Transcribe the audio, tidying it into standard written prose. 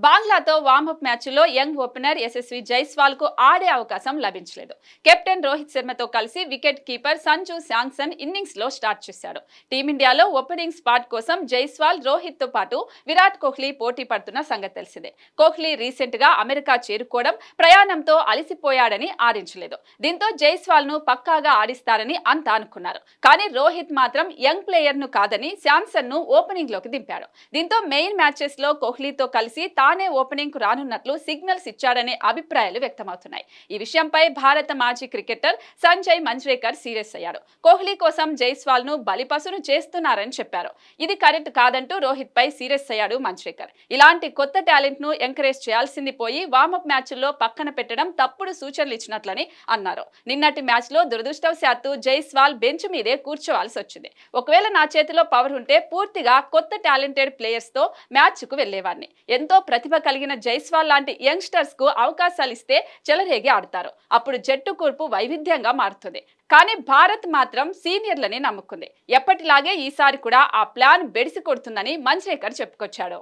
బంగ్లాతో warm up మ్యాచ్లో young opener Yashasvi Jaiswal కు ఆడే అవకాశం లభించలేదు. కెప్టెన్ రోహిత్ శర్మతో కలిసి wicket keeper Sanju Samson innings లో స్టార్ట్ చేశాడు. టీమిండియాలో ఓపెనింగ్ స్పాట్ కోసం జైస్వాల్, రోహిత్ తో పాటు విరాట్ కోహ్లీ పోటీ పడుతున్న సంగతి తెలిసిందే. కోహ్లీ రీసెంట్ గా అమెరికా చేరుకోవడం, ప్రయాణంతో అలసిపోయాడని ఆడించలేదు. దీంతో జైస్వాల్ ను పక్కాగా ఆడిస్తారని అంతా అనుకున్నారు. కానీ రోహిత్ మాత్రం యంగ్ ప్లేయర్ ను కాదని శాంసన్ ను ఓపెనింగ్ లోకి దింపాడు. దీంతో మెయిన్ మ్యాచెస్ లో కోహ్లీతో కలిసి తానే ఓపెనింగ్ కు రానున్నట్లు సిగ్నల్స్ ఇచ్చాడనే అభిప్రాయాలు వ్యక్తమవుతున్నాయి. ఈ విషయంపై భారత మాజీ క్రికెటర్ సంజయ్ మంజ్రేకర్ సీరియస్ అయ్యాడు. కోహ్లీ కోసం జైస్వాల్ ను బలిపశును చేస్తున్నారని చెప్పారు. ఇది కరెక్ట్ కాదంటూ రోహిత్ పై సీరియస్ అయ్యాడు మంజ్రేకర్. ఇలాంటి కొత్త టాలెంట్ ను ఎంకరేజ్ చేయాల్సింది పోయి వార్మప్ మ్యాచ్ల్లో పక్కన పెట్టడం తప్పుడు సూచనలు ఇచ్చినట్లని అన్నారు. నిన్నటి మ్యాచ్ లో దురదృష్టవశాత్తు జైస్వాల్ బెంచ్ మీదే కూర్చోవాల్సి వచ్చింది. ఒకవేళ నా చేతిలో పవర్ ఉంటే పూర్తిగా కొత్త టాలెంటెడ్ ప్లేయర్స్ తో మ్యాచ్ కు వెళ్లేవాడిని. ఎంతో ప్రతిభ కలిగిన జైస్వాల్ లాంటి యంగ్స్టర్స్ కు అవకాశాలు ఇస్తే చెలరేగి ఆడతారు. అప్పుడు జట్టు కూర్పు వైవిధ్యంగా మారుతుంది. కానీ భారత్ మాత్రం సీనియర్లని నమ్ముకుంది. ఎప్పటిలాగే ఈసారి కూడా ఆ ప్లాన్ బెడిసి కొడుతుందని మంజ్రేకర్ చెప్పుకొచ్చాడు.